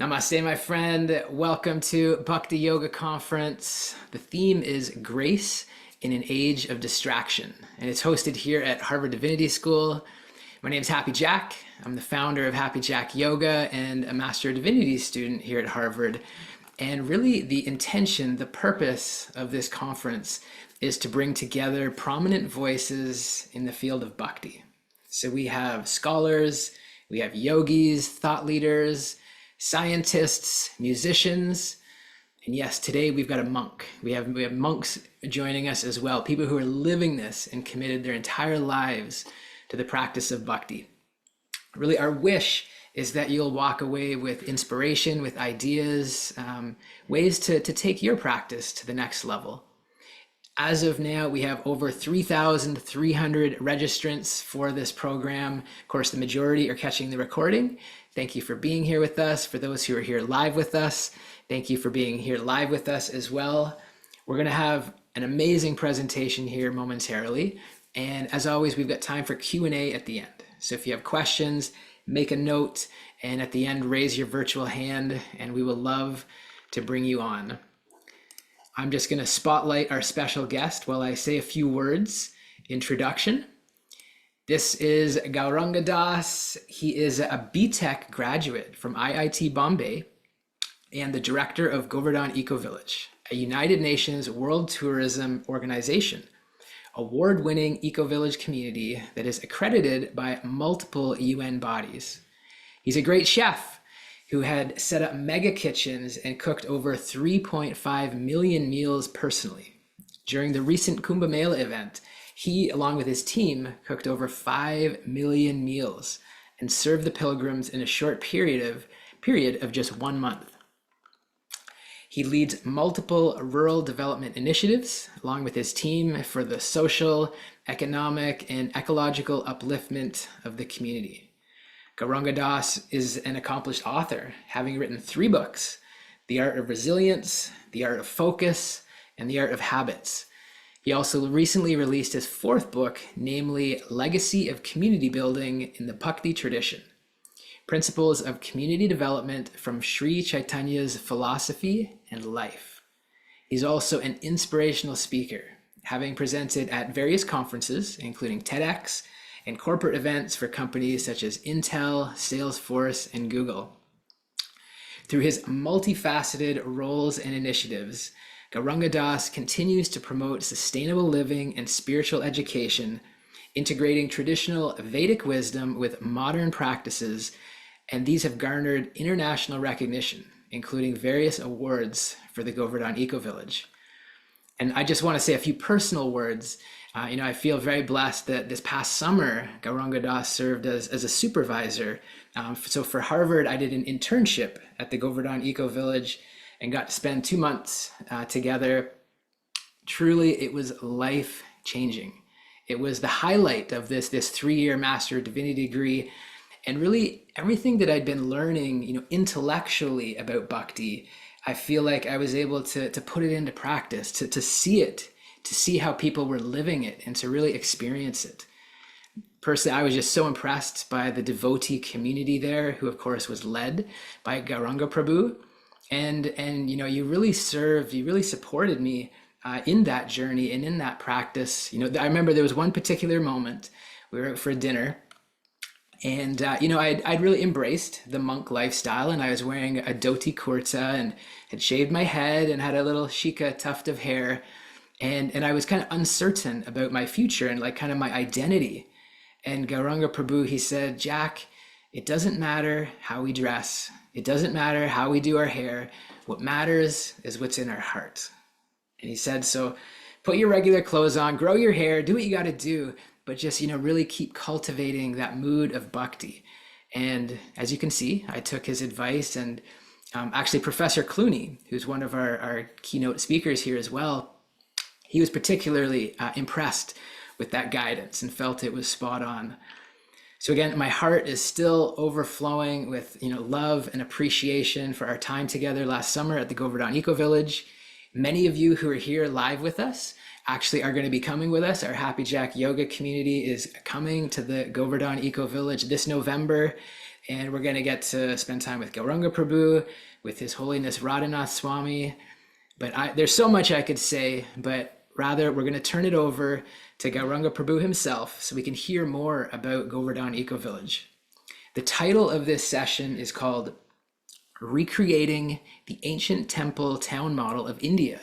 Namaste, my friend. Welcome to Bhakti Yoga Conference. The theme is Grace in an Age of Distraction, and it's hosted here at Harvard Divinity School. My name is Happy Jack. I'm the founder of Happy Jack Yoga and a Master of Divinity student here at Harvard. And really the intention, the purpose of this conference is to bring together prominent voices in the field of Bhakti. So we have scholars, we have yogis, thought leaders, scientists, musicians, and yes, today we've got a monk. We have monks joining us as well, people who are living this and committed their entire lives to the practice of Bhakti. Really, our wish is that you'll walk away with inspiration, with ideas, ways to take your practice to the next level. As of now, we have over 3,300 registrants for this program. Of course, the majority are catching the recording. Thank you for being here with us. For those who are here live with us, thank you for being here live with us as well. We're going to have an amazing presentation here momentarily. And as always, we've got time for Q&A at the end. So if you have questions, make a note, and at the end, raise your virtual hand, and we will love to bring you on. I'm just going to spotlight our special guest while I say a few words. Introduction. This is Gauranga Das. He is a BTech graduate from IIT Bombay and the director of Govardhan Eco Village, a United Nations World Tourism Organization, award-winning eco-village community that is accredited by multiple UN bodies. He's a great chef who had set up mega kitchens and cooked over 3.5 million meals personally. During the recent Kumbh Mela event, he, along with his team, cooked over 5 million meals and served the pilgrims in a short period of just 1 month. He leads multiple rural development initiatives along with his team for the social, economic, and ecological upliftment of the community. Gauranga Das is an accomplished author, having written 3 books: The Art of Resilience, The Art of Focus, and The Art of Habits. He also recently released his 4th book, namely Legacy of Community Building in the Bhakti Tradition: Principles of Community Development from Sri Chaitanya's Philosophy and Life. He's also an inspirational speaker, having presented at various conferences, including TEDx and corporate events for companies such as Intel, Salesforce, and Google. Through his multifaceted roles and initiatives, Gauranga Das continues to promote sustainable living and spiritual education, integrating traditional Vedic wisdom with modern practices, and these have garnered international recognition, including various awards for the Govardhan Eco Village. And I just want to say a few personal words. I feel very blessed that this past summer, Gauranga Das served as a supervisor. So for Harvard, I did an internship at the Govardhan Eco Village and got to spend 2 months together. Truly, it was life-changing. It was the highlight of this 3-year Master of Divinity degree, and really everything that I'd been learning, intellectually about Bhakti, I feel like I was able to put it into practice, to see it, to see how people were living it, and to really experience it. Personally, I was just so impressed by the devotee community there, who of course was led by Gauranga Prabhu. And you really supported me in that journey and in that practice. I remember there was one particular moment, we were out for dinner, and I'd really embraced the monk lifestyle, and I was wearing a dhoti kurta and had shaved my head and had a little shika tuft of hair, and I was kind of uncertain about my future and like kind of my identity. And Gauranga Prabhu, he said, "Jack, it doesn't matter how we dress. It doesn't matter how we do our hair. What matters is what's in our heart." And he said, so put your regular clothes on, grow your hair, do what you got to do, but just, really keep cultivating that mood of Bhakti. And as you can see, I took his advice, and actually Professor Clooney, who's one of our keynote speakers here as well, he was particularly impressed with that guidance and felt it was spot on. So again, my heart is still overflowing with love and appreciation for our time together last summer at the Govardhan Eco Village. Many of you who are here live with us actually are going to be coming with us. Our Happy Jack Yoga community is coming to the Govardhan Eco Village this November. And we're going to get to spend time with Gauranga Prabhu, with His Holiness Radhanath Swami. But there's so much I could say, but rather we're going to turn it over to Gauranga Prabhu himself so we can hear more about Govardhan Eco Village. The title of this session is called Recreating the Ancient Temple Town Model of India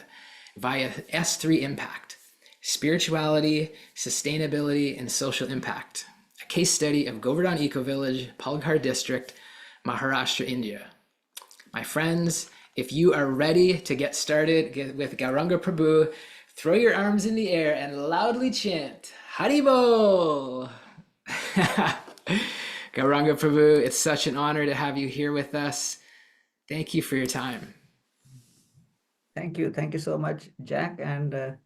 via S3 Impact, Spirituality, Sustainability, and Social Impact, a case study of Govardhan Eco Village, Palghar District, Maharashtra, India. My friends, if you are ready to get started with Gauranga Prabhu, throw your arms in the air and loudly chant, Haribol! Gauranga Prabhu, it's such an honor to have you here with us. Thank you for your time. Thank you. Thank you so much, Jack. And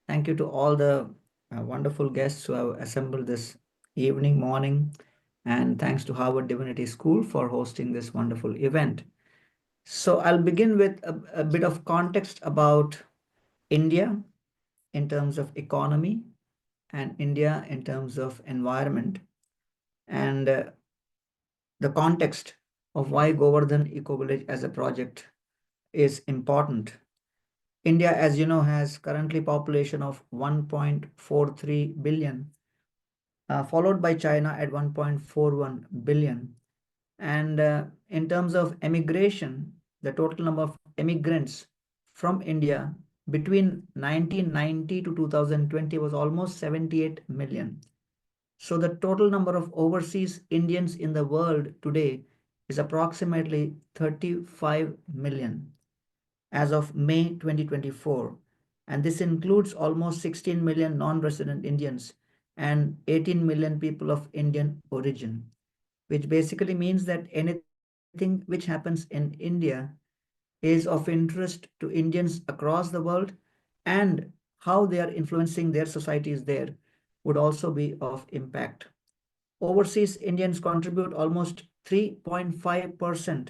thank you to all the wonderful guests who have assembled this evening, morning. And thanks to Harvard Divinity School for hosting this wonderful event. So I'll begin with a bit of context about India in terms of economy and India in terms of environment and the context of why Govardhan Eco Village as a project is important. India, as you know, has currently population of 1.43 billion, followed by China at 1.41 billion. And in terms of emigration, the total number of immigrants from India between 1990 to 2020 was almost 78 million. So the total number of overseas Indians in the world today is approximately 35 million as of May 2024. And this includes almost 16 million non-resident Indians and 18 million people of Indian origin, which basically means that anything which happens in India is of interest to Indians across the world, and how they are influencing their societies there would also be of impact. Overseas Indians contribute almost 3.5%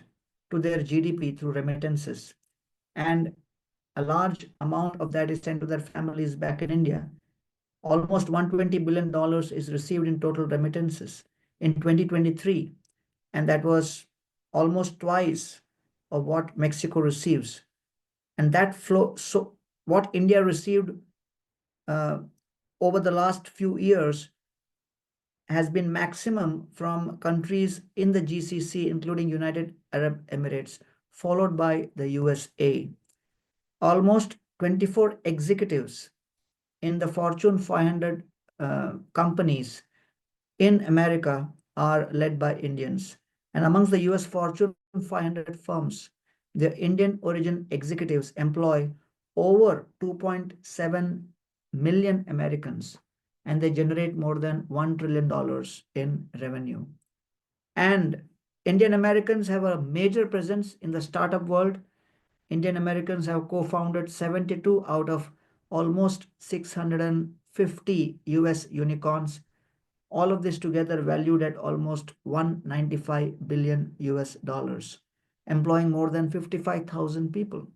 to their GDP through remittances, and a large amount of that is sent to their families back in India. Almost $120 billion is received in total remittances in 2023, and that was almost twice of what Mexico receives. And that flow, so what India received uh, over the last few years has been maximum from countries in the GCC, including United Arab Emirates, followed by the USA. Almost 24 executives in the Fortune 500 companies in America are led by Indians. And amongst the US Fortune 500 firms, the Indian origin executives employ over 2.7 million Americans, and they generate more than $1 trillion in revenue. And Indian Americans have a major presence in the startup world. Indian Americans have co-founded 72 out of almost 650 US unicorns. All of this together valued at almost 195 billion US dollars, employing more than 55,000 people.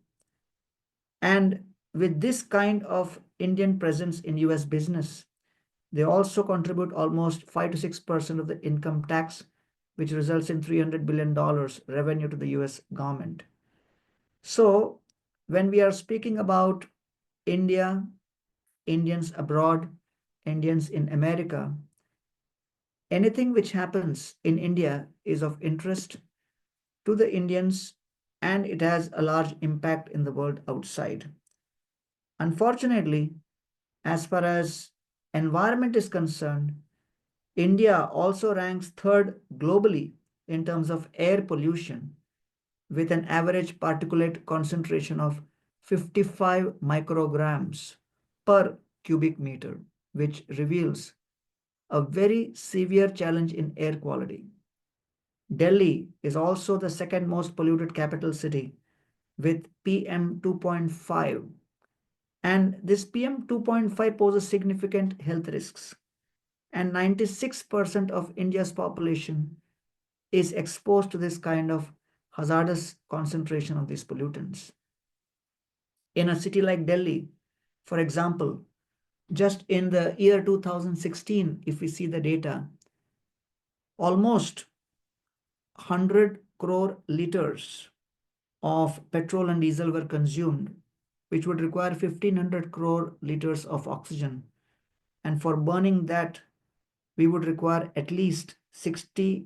And with this kind of Indian presence in US business, they also contribute almost 5 to 6% of the income tax, which results in $300 billion revenue to the US government. So when we are speaking about India, Indians abroad, Indians in America, anything which happens in India is of interest to the Indians, and it has a large impact in the world outside. Unfortunately, as far as environment is concerned, India also ranks third globally in terms of air pollution, with an average particulate concentration of 55 micrograms per cubic meter, which reveals a very severe challenge in air quality. Delhi is also the second most polluted capital city with PM 2.5. And this PM 2.5 poses significant health risks. And 96% of India's population is exposed to this kind of hazardous concentration of these pollutants. In a city like Delhi, for example, just in the year 2016, if we see the data, almost 100 crore liters of petrol and diesel were consumed, which would require 1500 crore liters of oxygen. And for burning that, we would require at least 60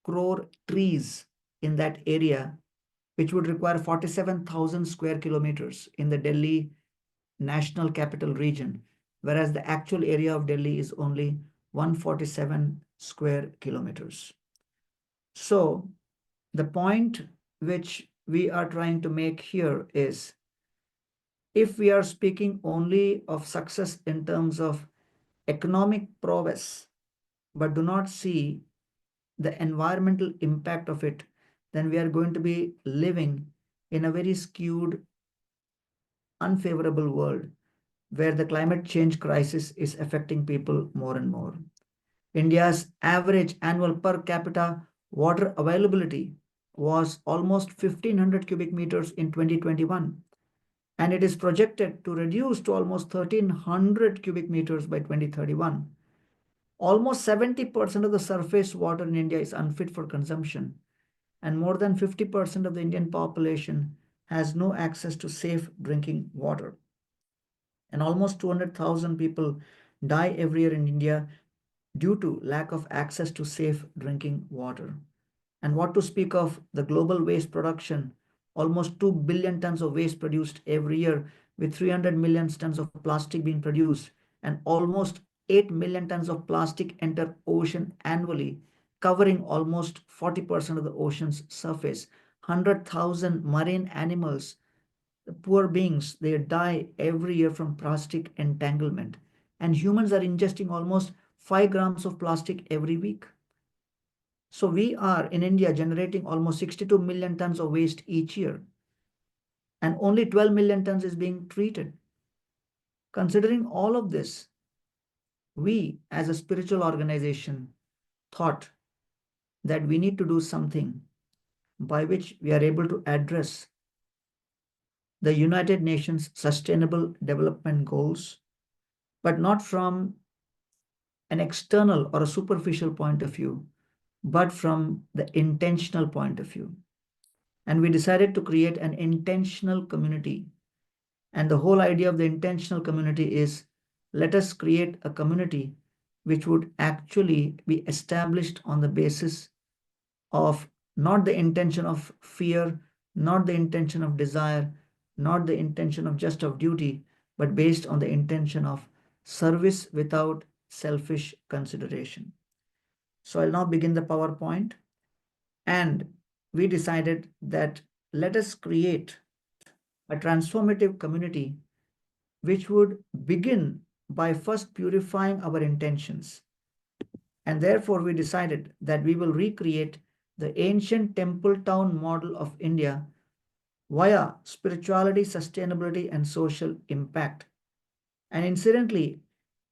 crore trees in that area, which would require 47,000 square kilometers in the Delhi National Capital Region, whereas the actual area of Delhi is only 147 square kilometers. So, the point which we are trying to make here is, if we are speaking only of success in terms of economic prowess, but do not see the environmental impact of it, then we are going to be living in a very skewed, unfavorable world where the climate change crisis is affecting people more and more. India's average annual per capita water availability was almost 1500 cubic meters in 2021, and it is projected to reduce to almost 1300 cubic meters by 2031. Almost 70% of the surface water in India is unfit for consumption, and more than 50% of the Indian population has no access to safe drinking water. And almost 200,000 people die every year in India due to lack of access to safe drinking water. And what to speak of the global waste production? Almost 2 billion tons of waste produced every year, with 300 million tons of plastic being produced, and almost 8 million tons of plastic enter ocean annually, covering almost 40% of the ocean's surface. 100,000 marine animals, the poor beings, they die every year from plastic entanglement. And humans are ingesting almost 5 grams of plastic every week. So we are in India generating almost 62 million tons of waste each year, and only 12 million tons is being treated. Considering all of this, we as a spiritual organization thought that we need to do something by which we are able to address the United Nations Sustainable Development Goals, but not from an external or a superficial point of view, but from the intentional point of view. And we decided to create an intentional community. And the whole idea of the intentional community is, let us create a community which would actually be established on the basis of not the intention of fear, not the intention of desire, not the intention of just of duty, but based on the intention of service without selfish consideration. So I'll now begin the PowerPoint. And we decided that let us create a transformative community which would begin by first purifying our intentions. And therefore, we decided that we will recreate the ancient temple town model of India via spirituality, sustainability, and social impact. And incidentally,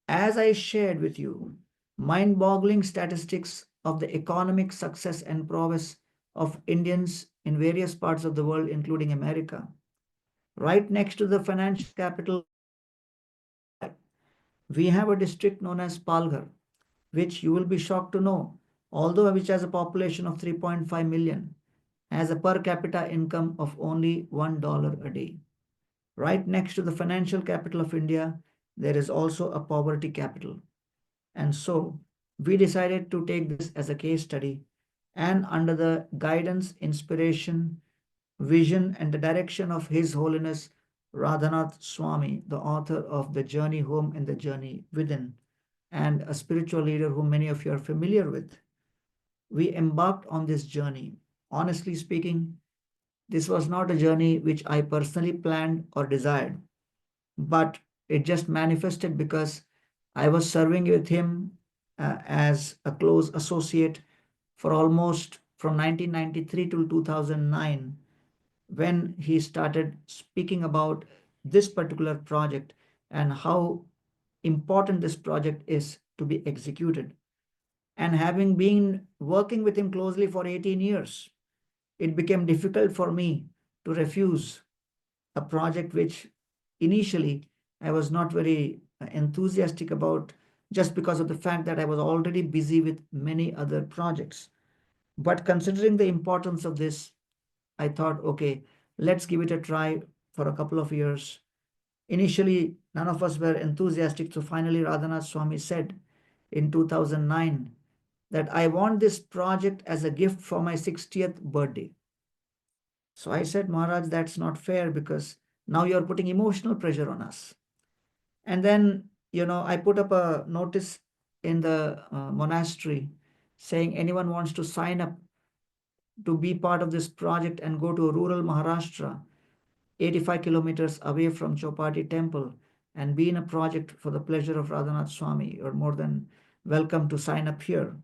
as I shared with you, mind boggling statistics of the economic success and prowess of Indians in various parts of the world, including America. Right next to the financial capital, we have a district known as Palghar, which you will be shocked to know, although which has a population of 3.5 million, has a per capita income of only $1 a day. Right next to the financial capital of India, there is also a poverty capital. And so we decided to take this as a case study, and under the guidance, inspiration, vision, and the direction of His Holiness Radhanath Swami, the author of The Journey Home and the Journey Within, and a spiritual leader whom many of you are familiar with, we embarked on this journey. Honestly speaking, this was not a journey which I personally planned or desired, but it just manifested because I was serving with him as a close associate for almost from 1993 to 2009, when he started speaking about this particular project and how important this project is to be executed. And having been working with him closely for 18 years, it became difficult for me to refuse a project which initially I was not very enthusiastic about, just because of the fact that I was already busy with many other projects. But considering the importance of this, I thought, okay, let's give it a try for a couple of years. Initially, none of us were enthusiastic. So finally, Radhanath Swami said in 2009 that I want this project as a gift for my 60th birthday. So I said, Maharaj, that's not fair because now you're putting emotional pressure on us. And then, I put up a notice in the monastery saying anyone wants to sign up to be part of this project and go to rural Maharashtra, 85 kilometers away from Chopati temple, and be in a project for the pleasure of Radhanath Swami, you're more than welcome to sign up here.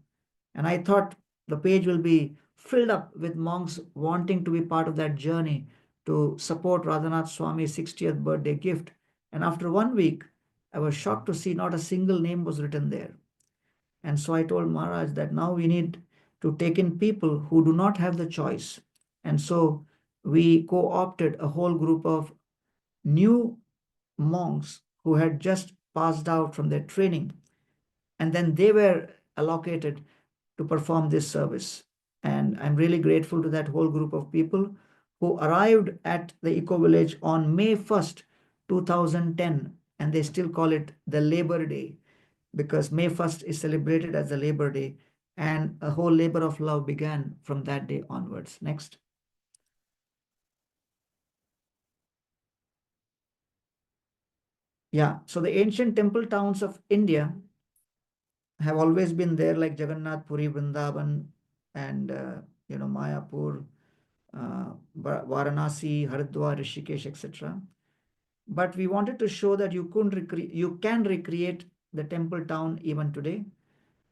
And I thought the page will be filled up with monks wanting to be part of that journey to support Radhanath Swami's 60th birthday gift. And after 1 week, I was shocked to see not a single name was written there. And so I told Maharaj that now we need to take in people who do not have the choice. And so we co opted a whole group of new monks who had just passed out from their training. And then they were allocated to perform this service. And I'm really grateful to that whole group of people who arrived at the eco village on May 1st, 2010. And they still call it the Labor Day because May 1st is celebrated as the Labor Day, and a whole labor of love began from that day onwards. Next. Yeah, so the ancient temple towns of India have always been there, like Jagannath Puri, Vrindavan, and Mayapur, Varanasi, Haridwar, Rishikesh, etc. But we wanted to show that you can recreate the temple town even today.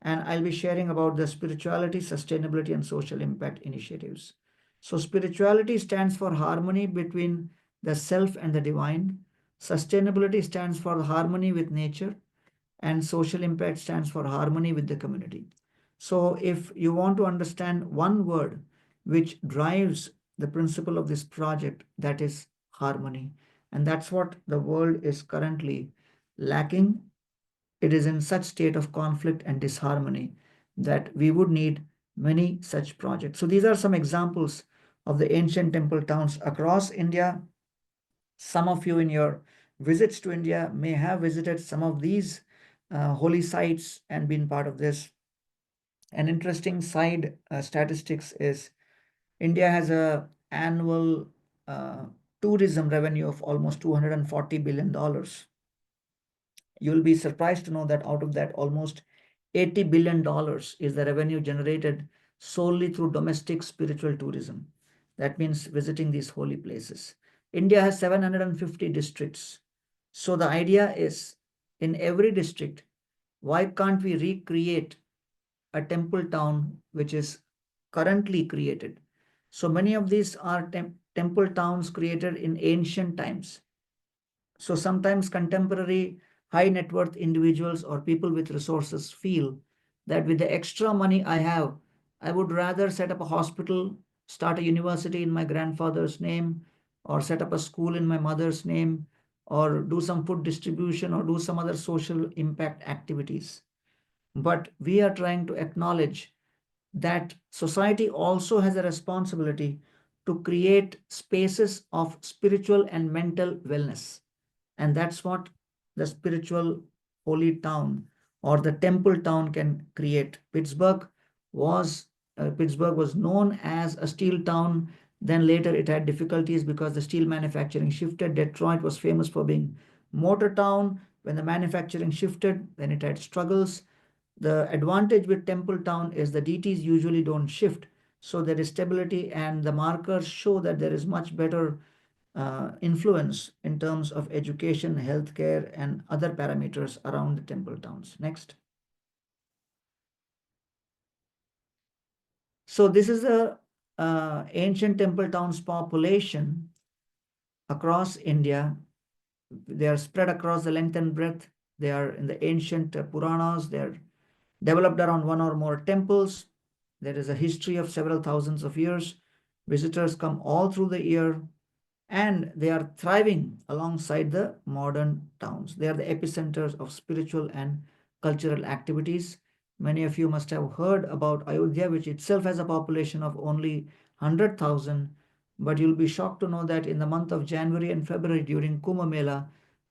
And I'll be sharing about the spirituality, sustainability, and social impact initiatives. So, spirituality stands for harmony between the self and the divine. Sustainability stands for harmony with nature, and social impact stands for harmony with the community. So, if you want to understand one word which drives the principle of this project, that is harmony. And that's what the world is currently lacking. It is in such state of conflict and disharmony that we would need many such projects. So these are some examples of the ancient temple towns across India. Some of you in your visits to India may have visited some of these holy sites and been part of this. An interesting side statistics is India has a annual uh, tourism revenue of almost $240 billion. You'll be surprised to know that out of that, almost $80 billion is the revenue generated solely through domestic spiritual tourism. That means visiting these holy places. India has 750 districts. So the idea is in every district, why can't we recreate a temple town which is currently created? So many of these are temple towns created in ancient times. So sometimes contemporary high net worth individuals or people with resources feel that with the extra money I have, I would rather set up a hospital, start a university in my grandfather's name, or set up a school in my mother's name, or do some food distribution or do some other social impact activities. But we are trying to acknowledge that society also has a responsibility to create spaces of spiritual and mental wellness. And that's what the spiritual holy town or the temple town can create. Was Pittsburgh was known as a steel town. Then later it had difficulties because the steel manufacturing shifted. Detroit was famous for being motor town. When the manufacturing shifted, then it had struggles. The advantage with temple town is the DTs usually don't shift. So there is stability, and the markers show that there is much better influence in terms of education, healthcare, and other parameters around the temple towns. Next. So this is the ancient temple towns population across India. They are spread across the length and breadth. They are in the ancient Puranas. They are developed around one or more temples. There is a history of several thousands of years. Visitors come all through the year, and they are thriving alongside the modern towns. They are the epicenters of spiritual and cultural activities. Many of you must have heard about Ayodhya, which itself has a population of only 100,000. But you'll be shocked to know that in the month of January and February during Kumbh Mela,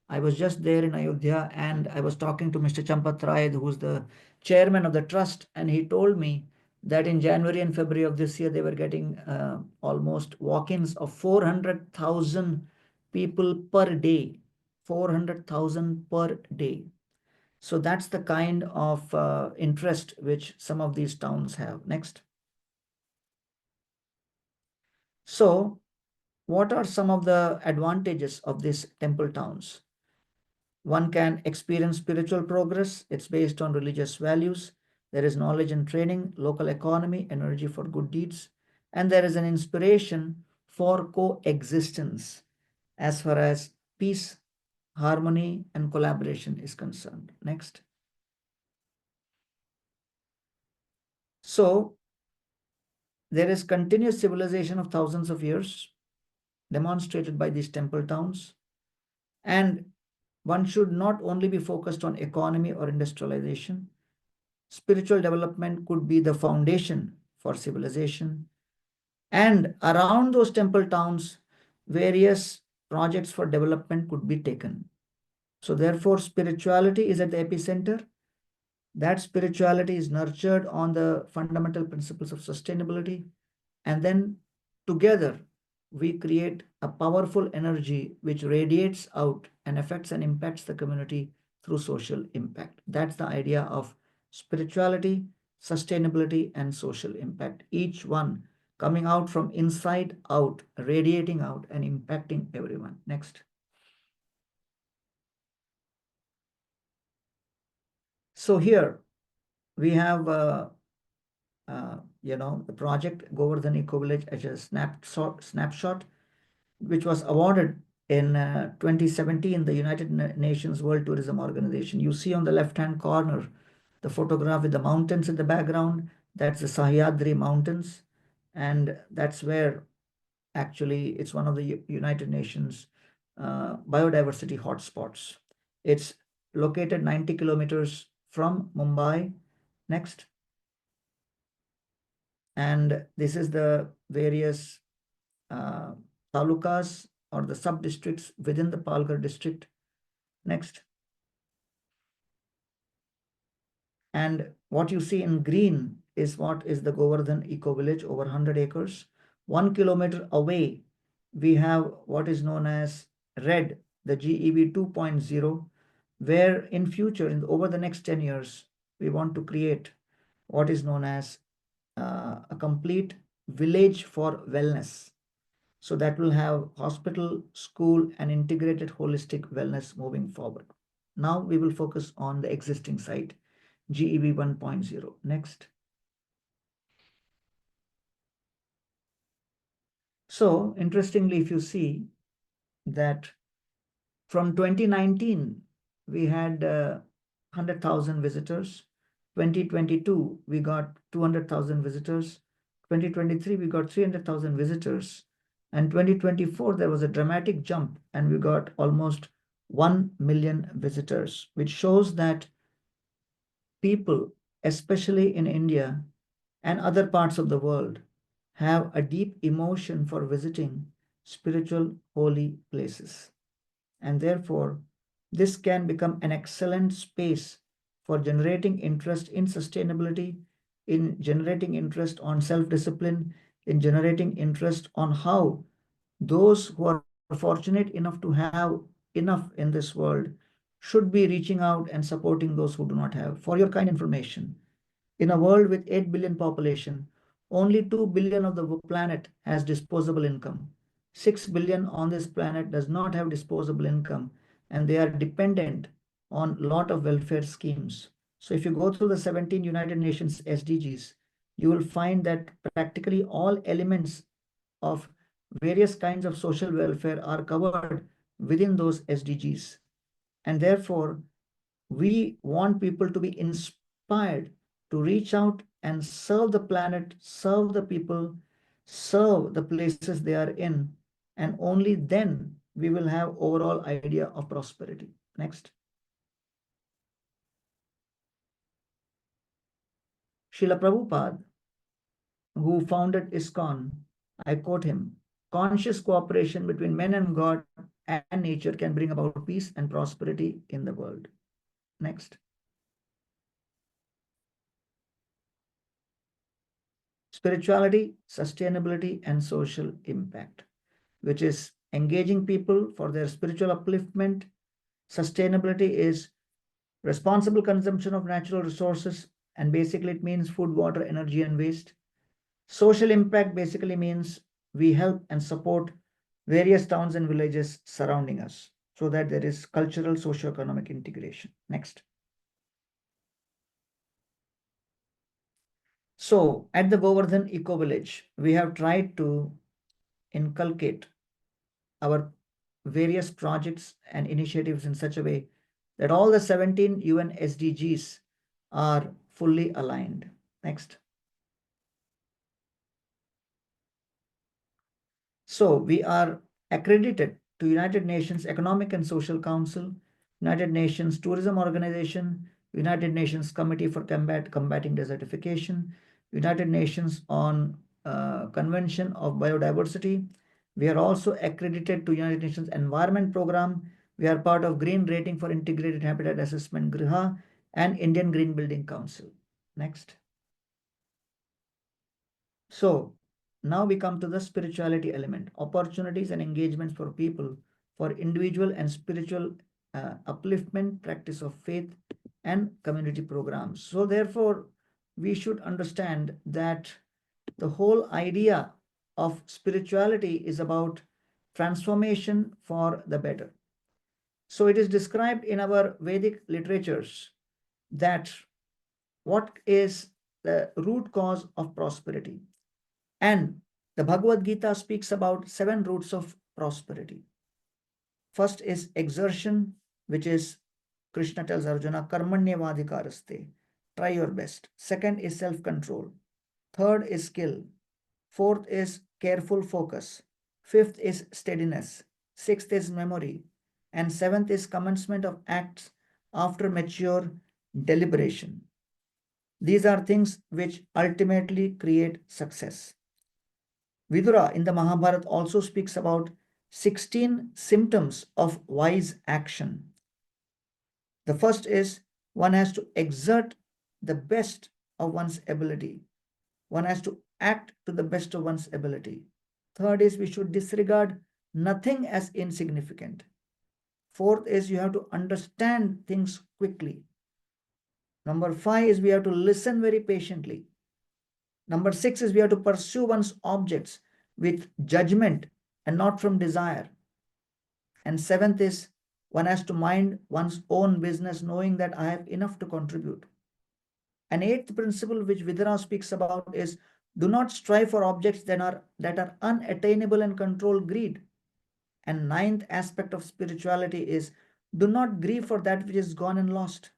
I was just there in Ayodhya and I was talking to Mr. Champat Rai, who's the chairman of the trust, and he told me that in January and February of this year, they were getting almost walk-ins of 400,000 people per day. 400,000 per day. So that's the kind of interest which some of these towns have. Next. So what are some of the advantages of these temple towns? One can experience spiritual progress. It's based on religious values. There is knowledge and training, local economy, energy for good deeds, and there is an inspiration for coexistence as far as peace, harmony, and collaboration is concerned. Next. So there is continuous civilization of thousands of years demonstrated by these temple towns. And one should not only be focused on economy or industrialization. Spiritual development could be the foundation for civilization. And around those temple towns, various projects for development could be taken. So therefore, spirituality is at the epicenter. That spirituality is nurtured on the fundamental principles of sustainability. And then together, we create a powerful energy which radiates out and affects and impacts the community through social impact. That's the idea of spirituality, sustainability, and social impact. Each one coming out from inside out, radiating out, and impacting everyone. Next. So here we have the project Govardhan Eco Village as a snapshot, which was awarded in 2017, the United Nations World Tourism Organization. You see on the left-hand corner, the photograph with the mountains in the background. That's the Sahyadri Mountains. And that's where actually it's one of the United Nations biodiversity hotspots. It's located 90 kilometers from Mumbai. Next. And this is the various uh, talukas or the sub-districts within the Palghar district. Next. And what you see in green is what is the Govardhan Eco Village, over 100 acres. 1 kilometer away, we have what is known as red, the GEV 2.0, where in future, over the next 10 years, we want to create what is known as a complete village for wellness. So that will have hospital, school, and integrated holistic wellness moving forward. Now we will focus on the existing site, GEV 1.0. Next. So interestingly, if you see that from 2019, we had 100,000 visitors. 2022, we got 200,000 visitors. 2023, we got 300,000 visitors. And 2024, there was a dramatic jump and we got almost 1 million visitors, which shows that people, especially in India and other parts of the world, have a deep emotion for visiting spiritual holy places. And therefore, this can become an excellent space for generating interest in sustainability, in generating interest on self-discipline, in generating interest on how those who are fortunate enough to have enough in this world should be reaching out and supporting those who do not have. For your kind information, in a world with 8 billion population, only 2 billion of the planet has disposable income. 6 billion on this planet does not have disposable income, and they are dependent on a lot of welfare schemes. So if you go through the 17 United Nations SDGs, you will find that practically all elements of various kinds of social welfare are covered within those SDGs. And therefore, we want people to be inspired to reach out and serve the planet, serve the people, serve the places they are in, and only then we will have overall idea of prosperity. Next. Srila Prabhupada, who founded ISKCON, I quote him, conscious cooperation between men and God and nature can bring about peace and prosperity in the world. Next. Spirituality, sustainability, and social impact, which is engaging people for their spiritual upliftment. Sustainability is responsible consumption of natural resources, and basically it means food, water, energy, and waste. Social impact basically means we help and support various towns and villages surrounding us so that there is cultural, socio-economic integration. Next. So at the Govardhan Eco Village, we have tried to inculcate our various projects and initiatives in such a way that all the 17 UN SDGs are fully aligned. Next. So we are accredited to United Nations Economic and Social Council, United Nations Tourism Organization, United Nations Committee for Combating Desertification, United Nations on Convention of Biodiversity. We are also accredited to United Nations Environment Program. We are part of Green Rating for Integrated Habitat Assessment GRIHA and Indian Green Building Council. Next. So now we come to the spirituality element, opportunities and engagements for people for individual and spiritual upliftment, practice of faith, and community programs. So therefore, we should understand that the whole idea of spirituality is about transformation for the better. So it is described in our Vedic literatures that what is the root cause of prosperity. And the Bhagavad Gita speaks about 7 roots of prosperity. First is exertion, which is Krishna tells Arjuna, karmanyavadhikaraste, try your best. Second is self-control. Third is skill. Fourth is careful focus. Fifth is steadiness. Sixth is memory. And seventh is commencement of acts after mature deliberation. These are things which ultimately create success. Vidura in the Mahabharata also speaks about 16 symptoms of wise action. The first is one has to exert the best of one's ability. One has to act to the best of one's ability. Third is we should disregard nothing as insignificant. Fourth is you have to understand things quickly. Number 5 is we have to listen very patiently. Number 6 is we have to pursue one's objects with judgment and not from desire. And 7th is one has to mind one's own business, knowing that I have enough to contribute. An 8th principle which Vidura speaks about is do not strive for objects that are unattainable and control greed. And 9th aspect of spirituality is do not grieve for that which is gone and lost.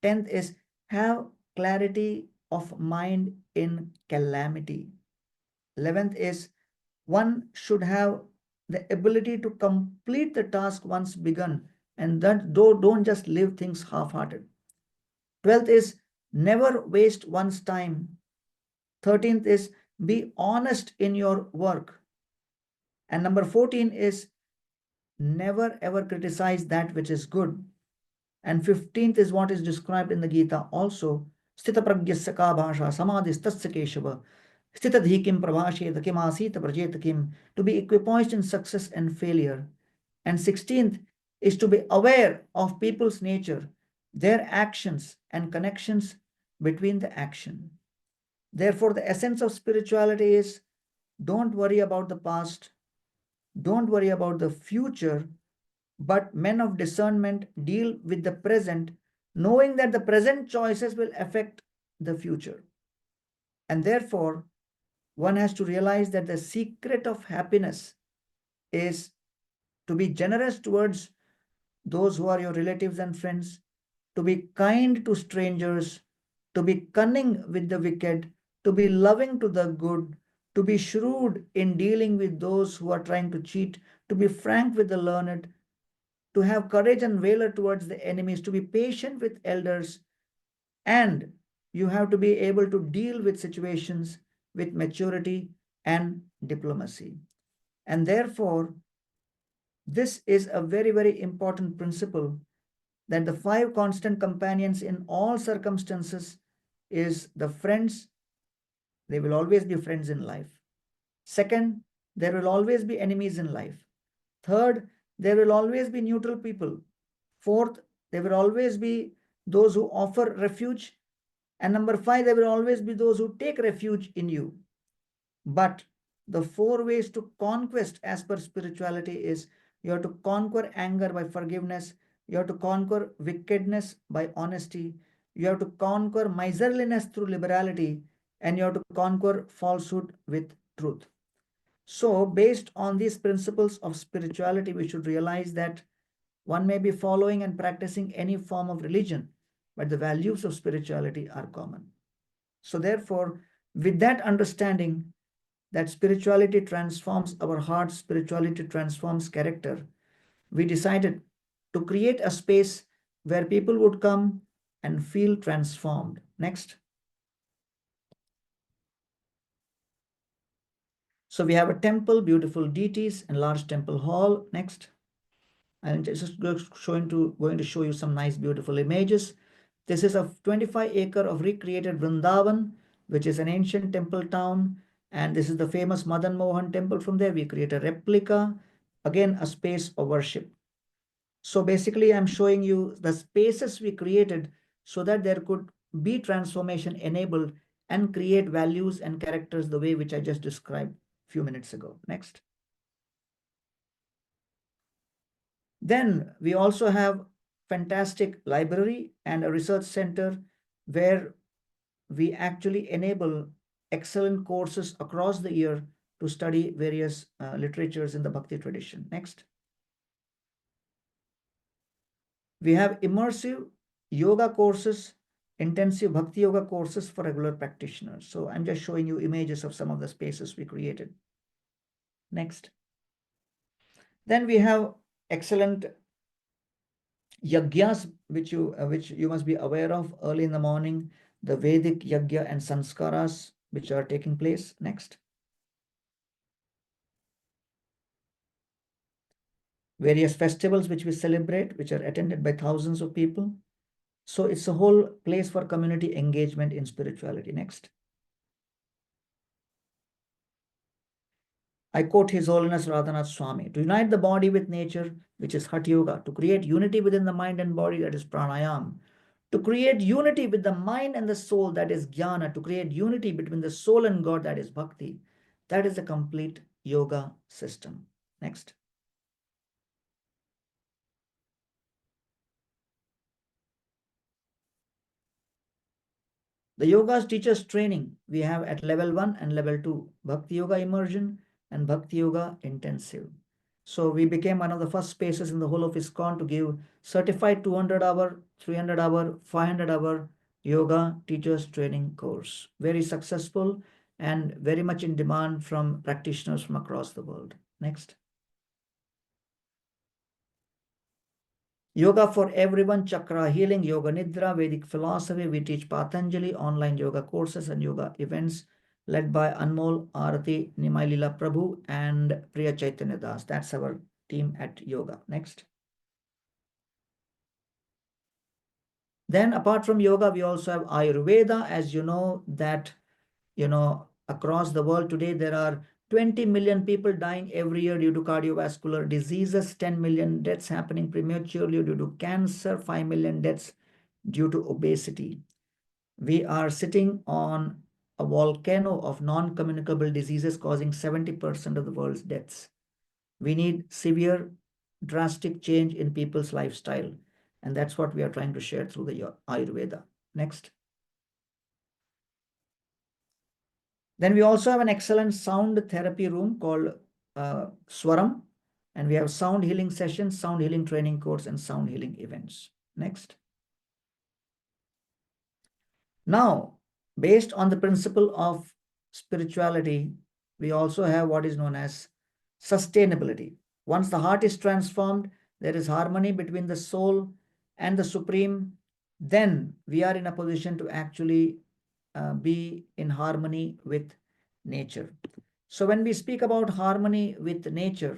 10th is have clarity of mind in calamity. 11th is one should have the ability to complete the task once begun, and that don't just leave things half-hearted. 12th is never waste one's time. 13th is be honest in your work. And number 14 is never ever criticize that which is good. And 15th is what is described in the Gita also. Sthita pragyasya ka bhasha samadhistasya keshava. Sthita dhikim prabhasheta kim asita prajeta kim. To be equipoised in success and failure. And 16th is to be aware of people's nature, their actions and connections between the action. Therefore, the essence of spirituality is don't worry about the past, don't worry about the future, but men of discernment deal with the present, knowing that the present choices will affect the future. And therefore, one has to realize that the secret of happiness is to be generous towards those who are your relatives and friends, to be kind to strangers, to be cunning with the wicked, to be loving to the good, to be shrewd in dealing with those who are trying to cheat, to be frank with the learned, to have courage and valor towards the enemies, to be patient with elders, and You have to be able to deal with situations with maturity and diplomacy. And therefore, this is a very, very important principle, that the five constant companions in all circumstances is the friends. They will always be friends in life. Second, there will always be enemies in life. Third, there will always be neutral people. Fourth, there will always be those who offer refuge. And number five, there will always be those who take refuge in you. But the four ways to conquest as per spirituality is: you have to conquer anger by forgiveness, you have to conquer wickedness by honesty, you have to conquer miserliness through liberality, and you have to conquer falsehood with truth. So, based on these principles of spirituality, we should realize that one may be following and practicing any form of religion, but the values of spirituality are common. So, therefore, with that understanding, that spirituality transforms our hearts, spirituality transforms character, we decided to create a space where people would come and feel transformed. Next. So we have a temple, beautiful deities, and large temple hall. Next. I'm just going to show you some nice, beautiful images. This is a 25-acre of recreated Vrindavan, which is an ancient temple town. And this is the famous Madan Mohan temple. From there, we create a replica, again, a space of worship. So basically, I'm showing you the spaces we created so that there could be transformation enabled and create values and characters the way which I just described a few minutes ago. Next. Then we also have fantastic library and a research center where we actually enable excellent courses across the year to study various literatures in the Bhakti tradition. Next. We have immersive yoga courses, intensive Bhakti Yoga courses for regular practitioners. So I'm just showing you images of some of the spaces we created. Next. Then we have excellent yagyas, which you must be aware of early in the morning, the Vedic yagya and sanskaras, which are taking place. Next. Various festivals which we celebrate, which are attended by thousands of people. So it's a whole place for community engagement in spirituality. Next. I quote His Holiness Radhanath Swami: to unite the body with nature, which is Hatha Yoga, to create unity within the mind and body, that is pranayam, to create unity with the mind and the soul, that is jnana, to create unity between the soul and God, that is bhakti. That is the complete yoga system. Next. The yoga's teachers training we have at level 1 and level 2, Bhakti Yoga immersion and Bhakti Yoga intensive. So we became one of the first spaces in the whole of ISKCON to give certified 200-hour, 300-hour, 500-hour yoga teachers training course. Very successful and very much in demand from practitioners from across the world. Next. Yoga for everyone, chakra healing, yoga nidra, Vedic philosophy. We teach Patanjali, online yoga courses and yoga events led by Anmol, Arati, Nimai Lila Prabhu, and Priya Chaitanya Das. That's our team at yoga. Next. Then apart from yoga, we also have Ayurveda. As you know that, across the world today, there are 20 million people dying every year due to cardiovascular diseases, 10 million deaths happening prematurely due to cancer, 5 million deaths due to obesity. We are sitting on a volcano of non-communicable diseases causing 70% of the world's deaths. We need severe, drastic change in people's lifestyle. And that's what we are trying to share through the Ayurveda. Next. Then we also have an excellent sound therapy room called Swaram. And we have sound healing sessions, sound healing training course, and sound healing events. Next. Now, based on the principle of spirituality, we also have what is known as sustainability. Once the heart is transformed, there is harmony between the soul and the supreme then we are in a position to actually be in harmony with nature. So, when we speak about harmony with nature,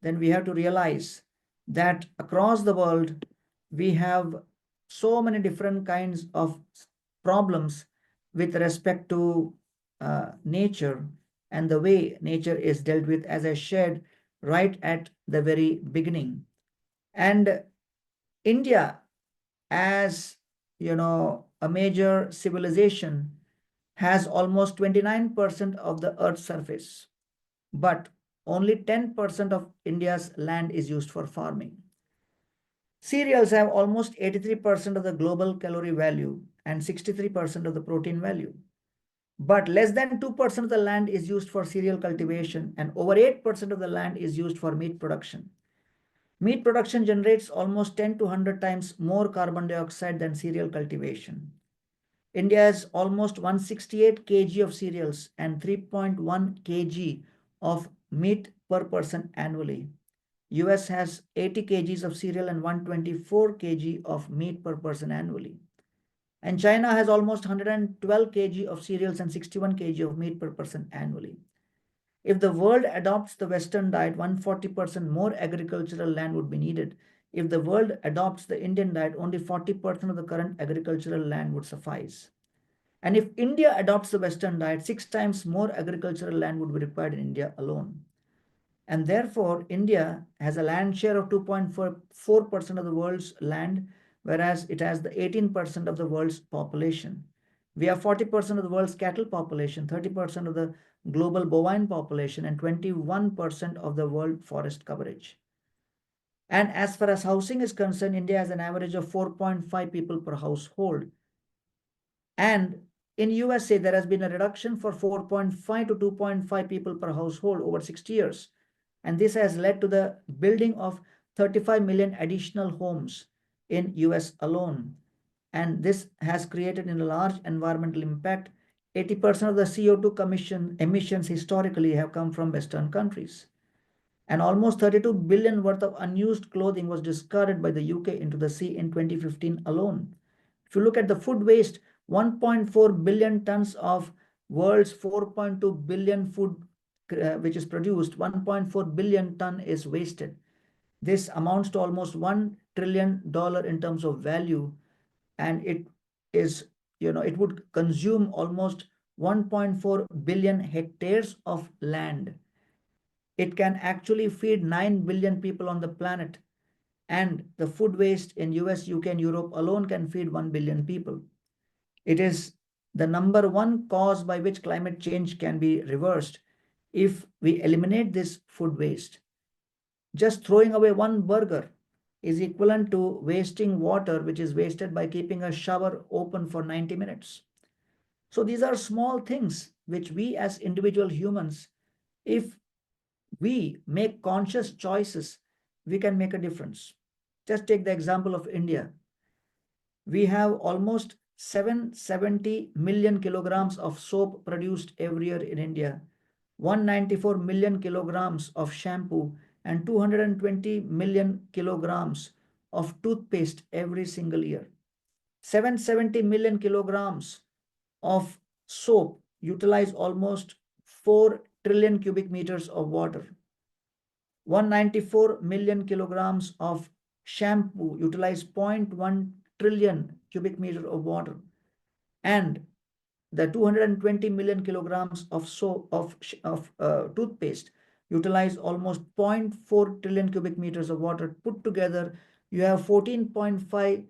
then we have to realize that across the world, we have so many different kinds of problems with respect to nature and the way nature is dealt with, as I shared right at the very beginning. And India, as a major civilization, has almost 29% of the earth's surface, but only 10% of India's land is used for farming. Cereals have almost 83% of the global calorie value and 63% of the protein value, but less than 2% of the land is used for cereal cultivation, and over 8% of the land is used for meat production. Meat production generates almost 10 to 100 times more carbon dioxide than cereal cultivation. India has almost 168 kg of cereals and 3.1 kg of meat per person annually. US has 80 kgs of cereal and 124 kg of meat per person annually. And China has almost 112 kg of cereals and 61 kg of meat per person annually. If the world adopts the Western diet, 140% more agricultural land would be needed. If the world adopts the Indian diet, only 40% of the current agricultural land would suffice. And if India adopts the Western diet, 6 times more agricultural land would be required in India alone. And therefore, India has a land share of 2.44% of the world's land, whereas it has the 18% of the world's population. We have 40% of the world's cattle population, 30% of the global bovine population, and 21% of the world forest coverage. And as far as housing is concerned, India has an average of 4.5 people per household. And in USA, there has been a reduction for 4.5 to 2.5 people per household over 60 years. And this has led to the building of 35 million additional homes in US alone. And this has created a large environmental impact. 80% of the CO2 emissions historically have come from Western countries. And almost 32 billion worth of unused clothing was discarded by the UK into the sea in 2015 alone. If you look at the food waste, 1.4 billion tons of world's 4.2 billion food which is produced, 1.4 billion ton is wasted. This amounts to almost $1 trillion in terms of value, and it is, it would consume almost 1.4 billion hectares of land. It can actually feed 9 billion people on the planet, and the food waste in US, UK, and Europe alone can feed 1 billion people. It is the number one cause by which climate change can be reversed if we eliminate this food waste. Just throwing away one burger is equivalent to wasting water, which is wasted by keeping a shower open for 90 minutes. So these are small things which we as individual humans, if we make conscious choices, we can make a difference. Just take the example of India. We have almost 770 million kilograms of soap produced every year in India, 194 million kilograms of shampoo, and 220 million kilograms of toothpaste every single year. 770 million kilograms of soap utilize almost 4 trillion cubic meters of water. 194 million kilograms of shampoo utilize 0.1 trillion cubic meter of water, and the 220 million kilograms of toothpaste utilize almost 0.4 trillion cubic meters of water. Put together, you have 14.5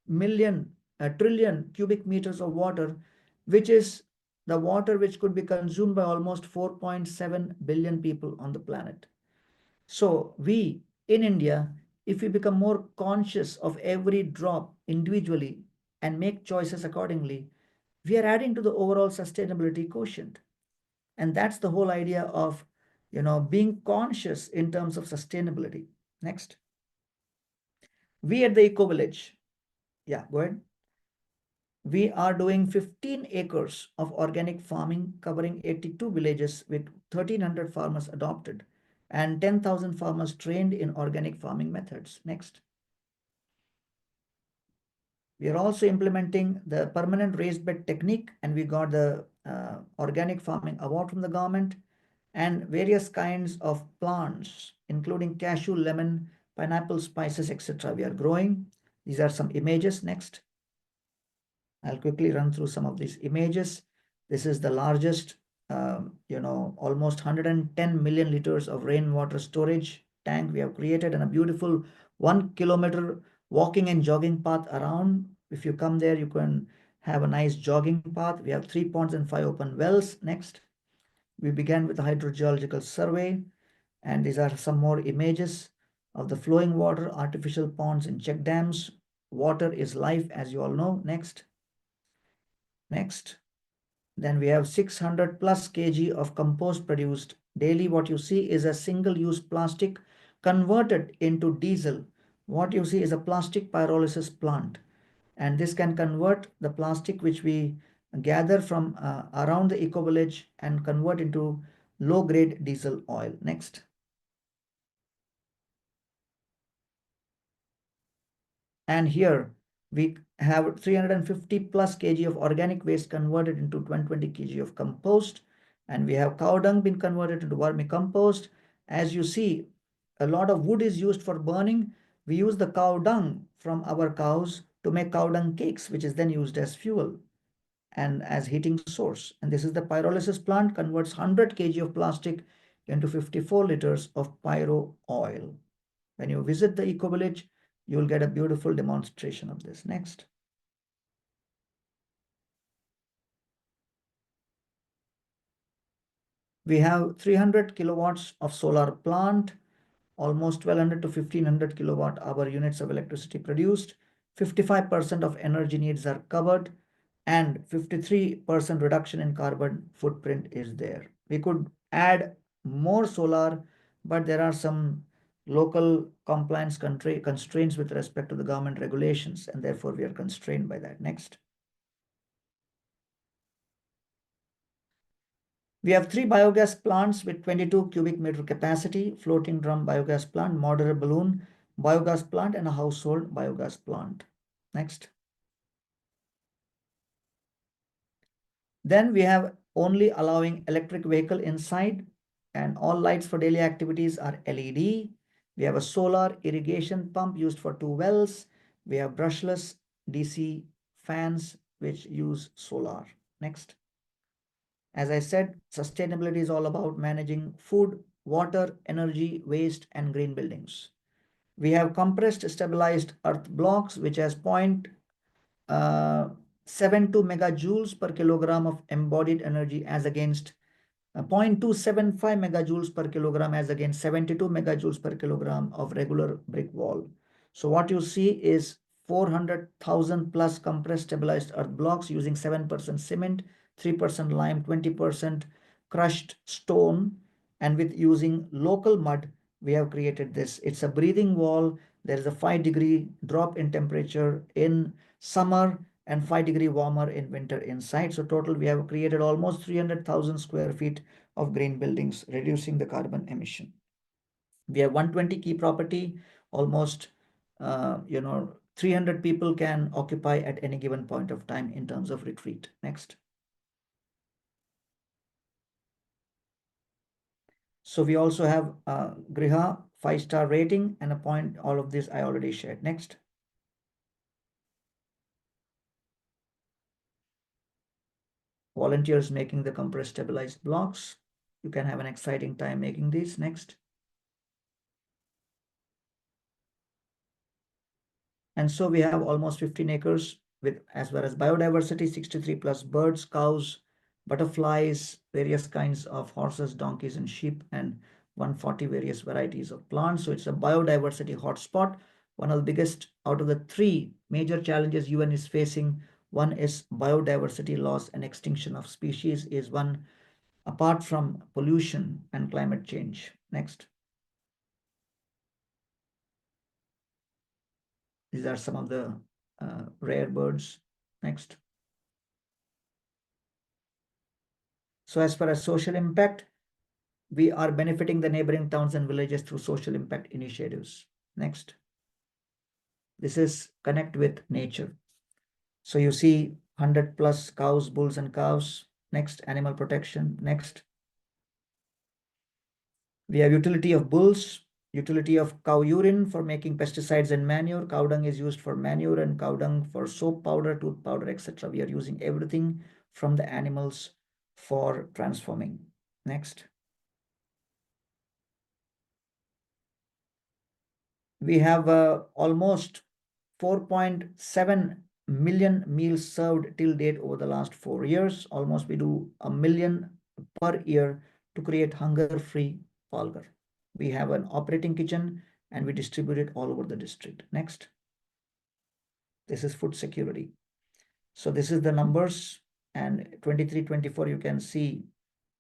million trillion cubic meters of water, which is the water which could be consumed by almost 4.7 billion people on the planet. So we in India, if we become more conscious of every drop individually and make choices accordingly, we are adding to the overall sustainability quotient. And that's the whole idea of, being conscious in terms of sustainability. Next. We at the Eco Village, yeah, go ahead. We are doing 15 acres of organic farming covering 82 villages with 1,300 farmers adopted and 10,000 farmers trained in organic farming methods. Next. We are also implementing the permanent raised bed technique, and we got the organic farming award from the government, and various kinds of plants, including cashew, lemon, pineapple, spices, etc. We are growing. These are some images. Next. I'll quickly run through some of these images. This is the largest, almost 110 million liters of rainwater storage tank we have created, and a beautiful 1 kilometer walking and jogging path around. If you come there, you can have a nice jogging path. We have 3 ponds and 5 open wells. Next. We began with a hydrogeological survey, and these are some more images of the flowing water, artificial ponds and check dams. Water is life, as you all know. Next. Next. Then we have 600 plus kg of compost produced daily. What you see is a single-use plastic converted into diesel. What you see is a plastic pyrolysis plant, and this can convert the plastic which we gather from around the eco village and convert into low-grade diesel oil. Next. And here we have 350 plus kg of organic waste converted into 120 kg of compost, and we have cow dung been converted into vermicompost. As you see, a lot of wood is used for burning. We use the cow dung from our cows to make cow dung cakes, which is then used as fuel and as heating source. And this is the pyrolysis plant, converts 100 kg of plastic into 54 liters of pyro oil. When you visit the eco village, you'll get a beautiful demonstration of this. Next. We have 300 kilowatts of solar plant, almost 1200 to 1500 kilowatt hour units of electricity produced. 55% of energy needs are covered, and 53% reduction in carbon footprint is there. We could add more solar, but there are some local compliance constraints with respect to the government regulations, and therefore we are constrained by that. Next. We have 3 biogas plants with 22 cubic meter capacity: floating drum biogas plant, modular balloon biogas plant, and a household biogas plant. Next. Then we have only allowing electric vehicle inside, and all lights for daily activities are LED. We have a solar irrigation pump used for 2 wells. We have brushless DC fans which use solar. Next. As I said, sustainability is all about managing food, water, energy, waste, and green buildings. We have compressed stabilized earth blocks, which has 0.72 megajoules per kilogram of embodied energy, as against 0.275 megajoules per kilogram, as against 72 megajoules per kilogram of regular brick wall. So what you see is 400,000 plus compressed stabilized earth blocks using 7% cement, 3% lime, 20% crushed stone, and with using local mud, we have created this. It's a breathing wall. There is a 5-degree drop in temperature in summer and 5-degree warmer in winter inside. So total, we have created almost 300,000 square feet of green buildings, reducing the carbon emission. We have 120 key property, almost 300 people can occupy at any given point of time in terms of retreat. Next. So we also have Griha 5-star rating and a point. All of this I already shared. Next. Volunteers making the compressed stabilized blocks. You can have an exciting time making these. Next. And so we have almost 15 acres with, as well as biodiversity, 63 plus birds, cows, butterflies, various kinds of horses, donkeys, and sheep, and 140 various varieties of plants. So it's a biodiversity hotspot. One of the biggest out of the 3 major challenges UN is facing, one is biodiversity loss and extinction of species is one, apart from pollution and climate change. Next. These are some of the rare birds. Next. So as far as social impact, we are benefiting the neighboring towns and villages through social impact initiatives. Next. This is connect with nature. So you see 100 plus cows, bulls and cows. Next, animal protection. Next, we have utility of bulls, utility of cow urine for making pesticides and manure. Cow dung is used for manure and cow dung for soap powder, tooth powder, etc. We are using everything from the animals for transforming. Next. We have almost 4.7 million meals served till date over the last 4 years. Almost we do 1 million per year to create hunger-free Palghar. We have an operating kitchen and we distribute it all over the district. Next. This is food security. So this is the numbers, and 23-24 you can see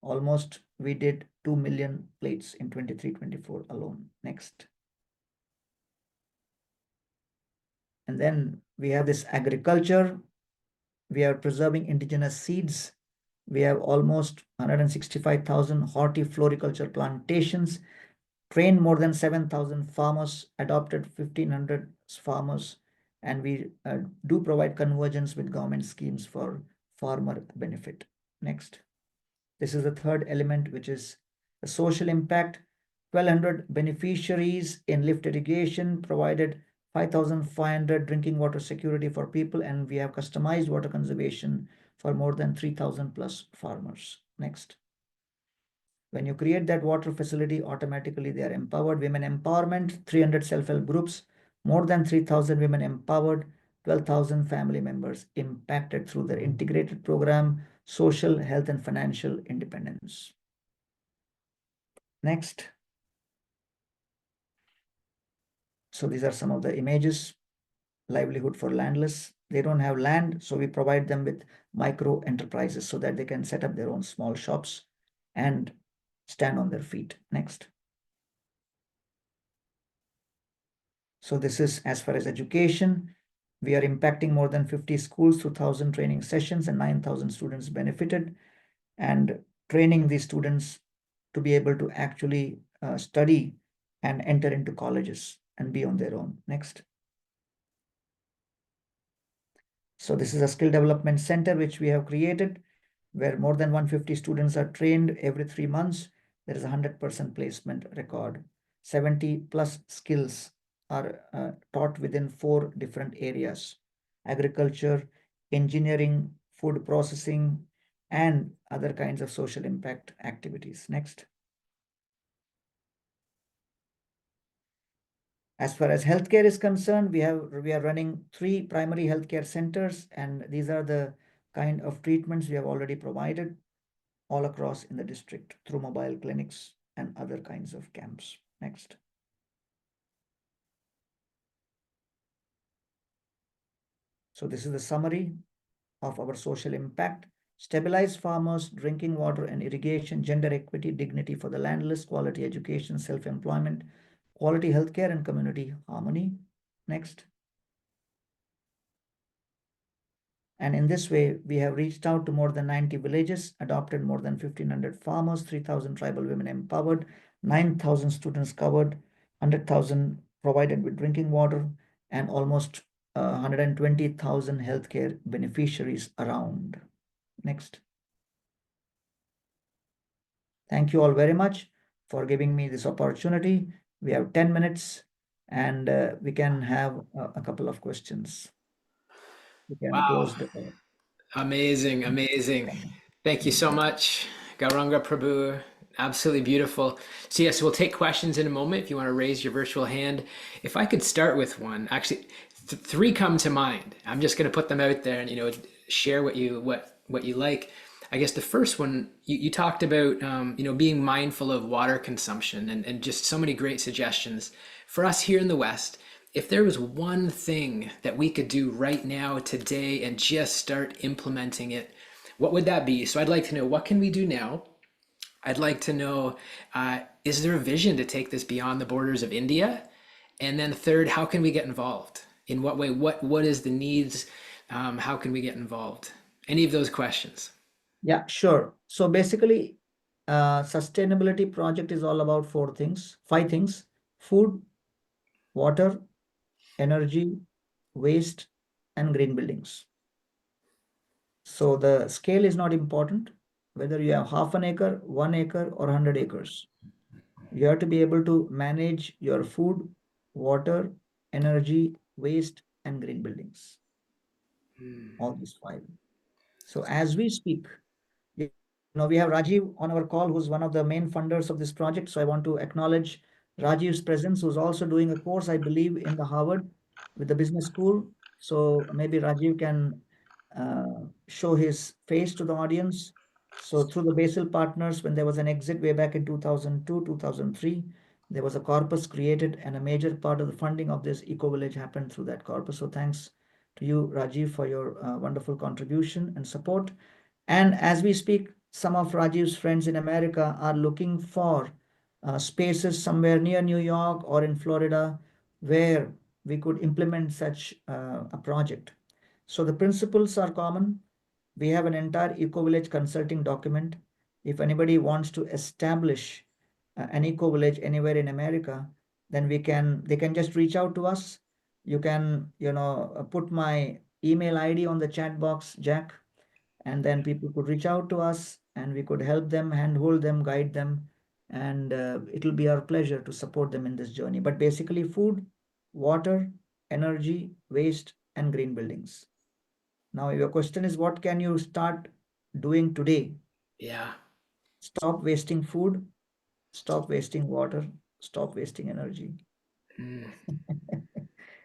almost we did 2 million plates in 23-24 alone. Next. And then we have this agriculture. We are preserving indigenous seeds. We have almost 165,000 hortifloriculture plantations, trained more than 7,000 farmers, adopted 1,500 farmers, and we do provide convergence with government schemes for farmer benefit. Next. This is the third element, which is the social impact. 1,200 beneficiaries in lift irrigation, provided 5,500 drinking water security for people, and we have customized water conservation for more than 3,000 plus farmers. Next. When you create that water facility, automatically they are empowered. Women empowerment, 300 self-help groups, more than 3,000 women empowered, 12,000 family members impacted through their integrated program, social, health, and financial independence. Next. So these are some of the images. Livelihood for landless. They don't have land, so we provide them with micro enterprises so that they can set up their own small shops and stand on their feet. Next. So this is as far as education. We are impacting more than 50 schools through 1,000 training sessions, and 9,000 students benefited, and training these students to be able to actually study and enter into colleges and be on their own. Next. So this is a skill development center which we have created, where more than 150 students are trained every 3 months. There is a 100% placement record. 70 plus skills are taught within 4 different areas: agriculture, engineering, food processing, and other kinds of social impact activities. Next. As far as healthcare is concerned, we are running 3 primary healthcare centers, and these are the kind of treatments we have already provided all across in the district through mobile clinics and other kinds of camps. Next. So this is the summary of our social impact: stabilize farmers, drinking water and irrigation, gender equity, dignity for the landless, quality education, self-employment, quality healthcare, and community harmony. Next. And in this way, we have reached out to more than 90 villages, adopted more than 1,500 farmers, 3,000 tribal women empowered, 9,000 students covered, 100,000 provided with drinking water, and almost 120,000 healthcare beneficiaries around. Next. Thank you all very much for giving me this opportunity. We have 10 minutes and we can have a couple of questions. We can Wow. close the. Amazing, amazing. Thank you so much, Gauranga Prabhu. Absolutely beautiful. So yes, we'll take questions in a moment if you want to raise your virtual hand. If I could start with one, actually, 3 come to mind. I'm just going to put them out there and share what you like. I guess the first one, you talked about being mindful of water consumption and just so many great suggestions for us here in the West. If there was one thing that we could do right now, today, and just start implementing it, what would that be? So I'd like to know, what can we do now? I'd like to know, is there a vision to take this beyond the borders of India? And then third, how can we get involved? In what way? What is the needs? How can we get involved? Any of those questions? Yeah, sure. So basically, sustainability project is all about 5 things: food, water, energy, waste, and green buildings. So the scale is not important, whether you have half an acre, 1 acre, or 100 acres. You have to be able to manage your food, water, energy, waste, and green buildings, all these five. So as we speak, we have Rajiv on our call, who's one of the main funders of this project. So I want to acknowledge Rajiv's presence, who's also doing a course, I believe, in the Harvard with the business school. So maybe Rajiv can show his face to the audience. So through the Basel Partners, when there was an exit way back in 2002, 2003, there was a corpus created, and a major part of the funding of this eco village happened through that corpus. So thanks to you, Rajiv, for your wonderful contribution and support. And as we speak, some of Rajiv's friends in America are looking for spaces somewhere near New York or in Florida where we could implement such a project. So the principles are common. We have an entire eco-village consulting document. If anybody wants to establish an eco-village anywhere in America, then they can just reach out to us. You can, put my email ID on the chat box, Jack, and then people could reach out to us and we could help them, handhold them, guide them, and it'll be our pleasure to support them in this journey. But basically, food, water, energy, waste, and green buildings. Now, your question is, what can you start doing today? Yeah. Stop wasting food, stop wasting water, stop wasting energy, Mm.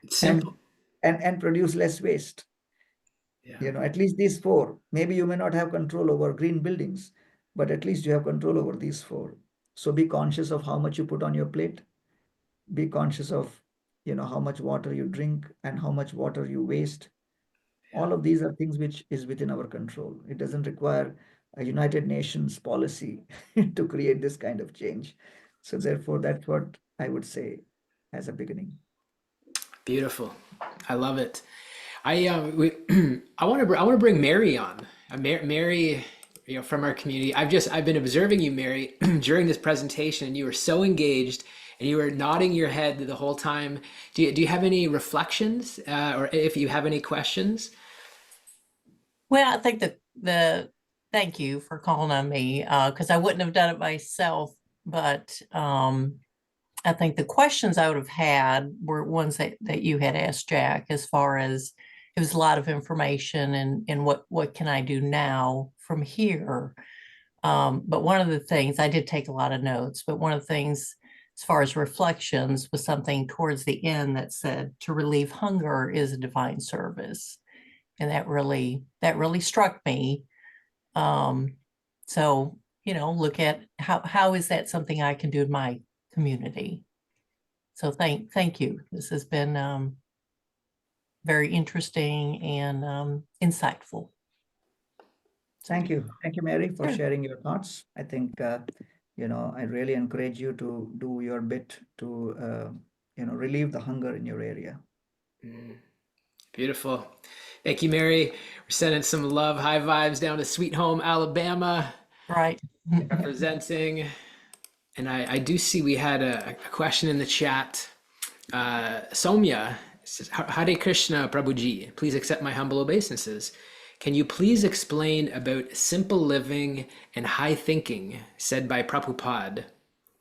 It's and simple. and produce less waste. Yeah. At least these four. Maybe you may not have control over green buildings, but at least you have control over these four. So be conscious of how much you put on your plate. Be conscious of, how much water you drink and how much water you waste. Yeah. All of these are things which is within our control. It doesn't require a United Nations policy to create this kind of change. So therefore, that's what I would say as a beginning. Beautiful. I love it. I want to bring Mary on. Mary, from our community. I've been observing you, Mary, during this presentation, and you were so engaged, and you were nodding your head the whole time. Do you have any reflections, or if you have any questions? Well, I think the thank you for calling on me because I wouldn't have done it myself, but I think the questions I would have had were ones that you had asked Jack, as far as it was a lot of information and what can I do now from here. But one of the things I did take a lot of notes, but one of the things as far as reflections was something towards the end that said to relieve hunger is a divine service. And that really struck me. Um, so, look at how is that something I can do in my community. So thank you. This has been very interesting and insightful. Thank you. Thank you, Mary, for Sure. sharing your thoughts. I think, I really encourage you to do your bit to, relieve the hunger in your area. Mm, beautiful. Thank you, Mary. We're sending some love, high vibes down to Sweet Home, Alabama, Right. representing. And I do see we had a question in the chat. Soumya says, Hare Krishna Prabhuji, please accept my humble obeisances. Can you please explain about simple living and high thinking said by Prabhupada?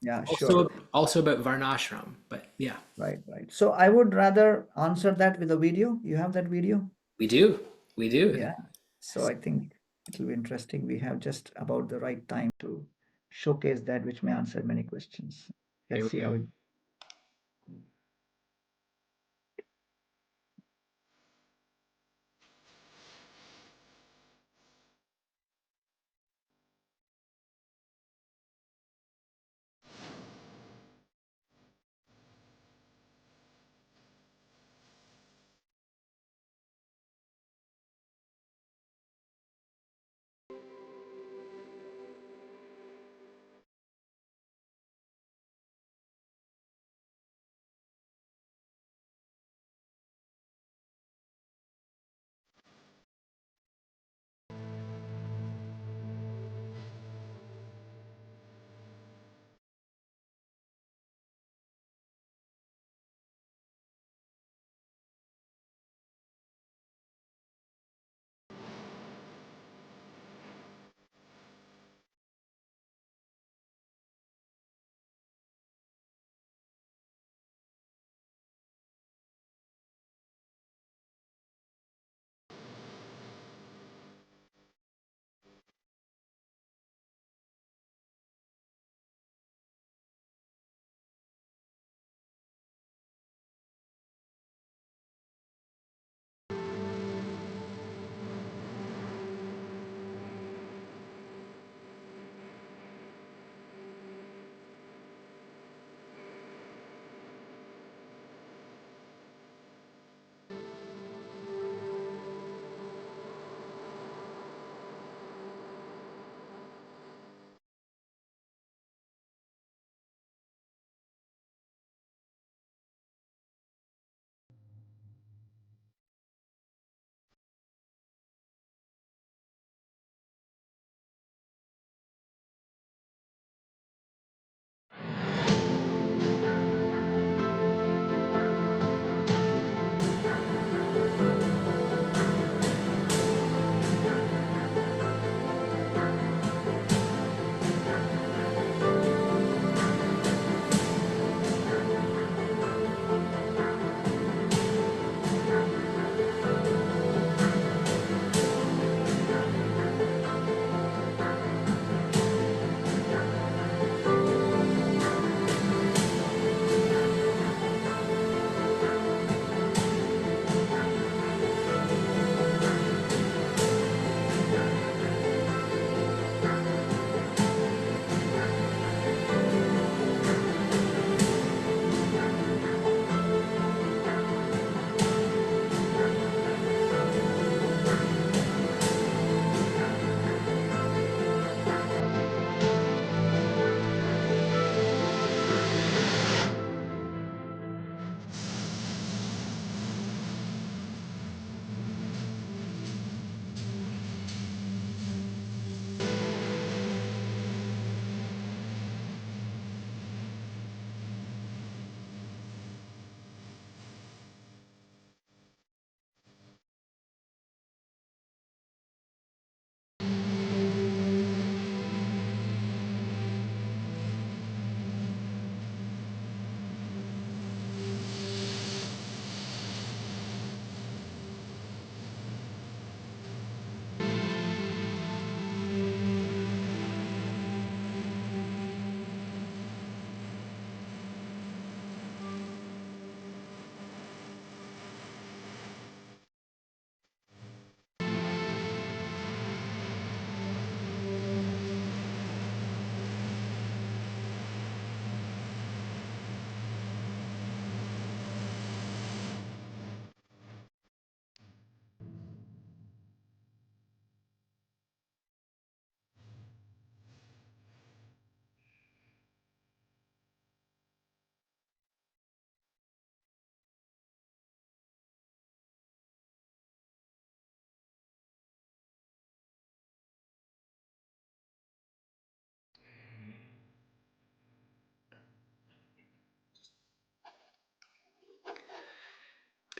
Yeah, sure. Also about Varnashram, but yeah, Right, right. So I would rather answer that with a video. You have that video? we do. We do. Yeah. So I think it'll be interesting. We have just about the right time to showcase that, which may answer many questions. Here Let's we see go. how it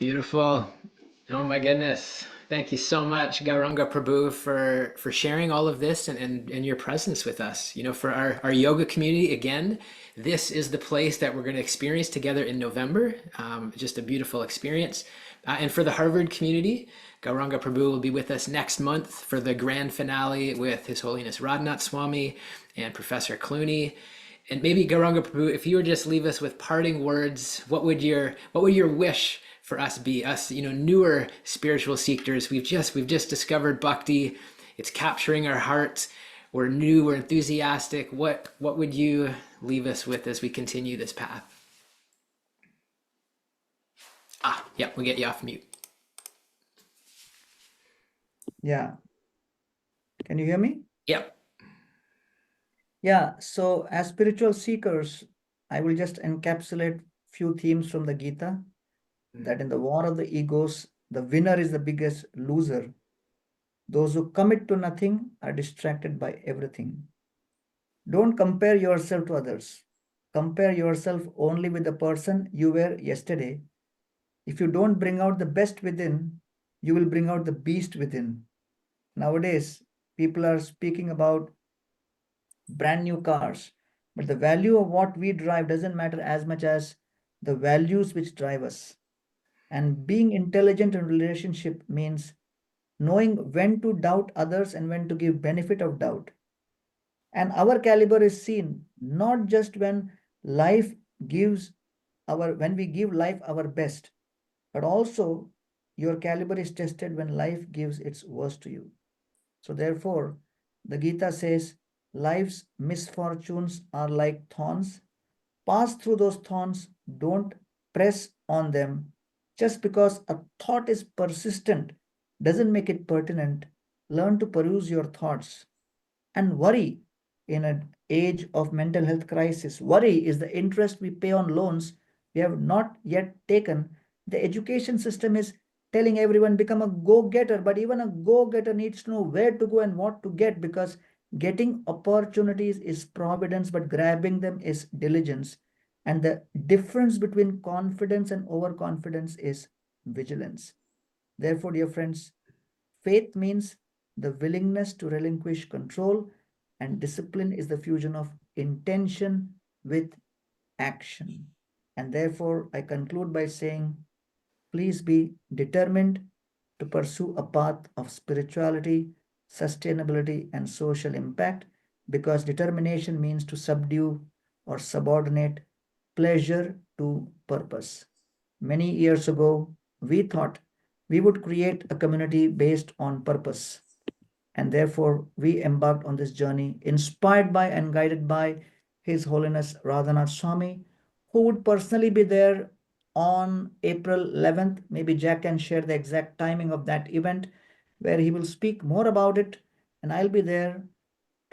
Beautiful. Oh my goodness. Thank you so much, Gauranga Prabhu, for sharing all of this and your presence with us. You know, for our yoga community, again, this is the place that we're going to experience together in November. Just a beautiful experience. And for the Harvard community, Gauranga Prabhu will be with us next month for the grand finale with His Holiness Radhanath Swami and Professor Clooney. And maybe Gauranga Prabhu, if you would just leave us with parting words, what would your wish for us be, us, you know, newer spiritual seekers? We've just discovered bhakti. It's capturing our hearts. We're new, we're enthusiastic. What would you leave us with as we continue this path? Yeah, we'll get you off mute. Yeah. Can you hear me? Yep. Yeah. So as spiritual seekers, I will just encapsulate few themes from the Gita, that in the war of the egos, the winner is the biggest loser. Those who commit to nothing are distracted by everything. Don't compare yourself to others. Compare yourself only with the person you were yesterday. If you don't bring out the best within, you will bring out the beast within. Nowadays, people are speaking about brand new cars, but the value of what we drive doesn't matter as much as the values which drive us. And being intelligent in relationship means knowing when to doubt others and when to give benefit of doubt. And our caliber is seen not just life gives when we give life our best, but also your caliber is tested when life gives its worst to you. So therefore, the Gita says, life's misfortunes are like thorns. Pass through those thorns, don't press on them. Just because a thought is persistent doesn't make it pertinent. Learn to peruse your thoughts and worry in an age of mental health crisis. Worry is the interest we pay on loans we have not yet taken. The education system is telling everyone become a go-getter, but even a go-getter needs to know where to go and what to get, because getting opportunities is providence, but grabbing them is diligence. And the difference between confidence and overconfidence is vigilance. Therefore, dear friends, faith means the willingness to relinquish control, and discipline is the fusion of intention with action. And therefore, I conclude by saying, please be determined to pursue a path of spirituality, sustainability, and social impact, because determination means to subdue or subordinate pleasure to purpose. Many years ago, we thought we would create a community based on purpose. And therefore, we embarked on this journey, inspired by and guided by His Holiness Radhanath Swami, who would personally be there on April 11th. Maybe Jack can share the exact timing of that event, where he will speak more about it. And I'll be there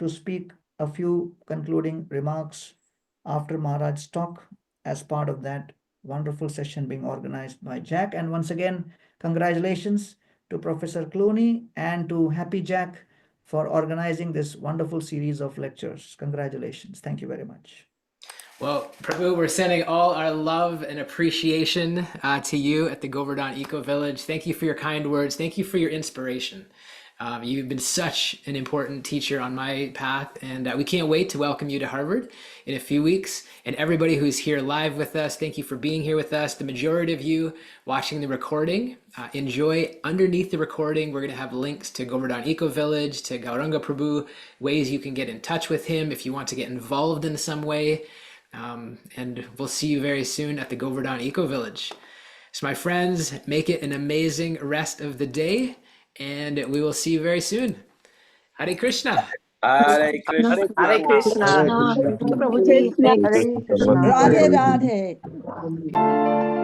to speak a few concluding remarks after Maharaj's talk as part of that wonderful session being organized by Jack. And once again, congratulations to Professor Clooney and to Happy Jack for organizing this wonderful series of lectures. Congratulations. Thank you very much. Well, Prabhu, we're sending all our love and appreciation to you at the Govardhan Eco Village. Thank you for your kind words. Thank you for your inspiration. You've been such an important teacher on my path, and we can't wait to welcome you to Harvard in a few weeks. And everybody who's here live with us, thank you for being here with us. The majority of you watching the recording, enjoy. Underneath the recording, we're going to have links to Govardhan Eco Village, to Gauranga Prabhu, ways you can get in touch with him if you want to get involved in some way. And we'll see you very soon at the Govardhan Eco Village. So my friends, make it an amazing rest of the day, and we will see you very soon. Hare Krishna. Hare Krishna. Hare Krishna. Hare Thank you, Krishna. Prabhuji. Hare Krishna. Radhe Hare Radhe.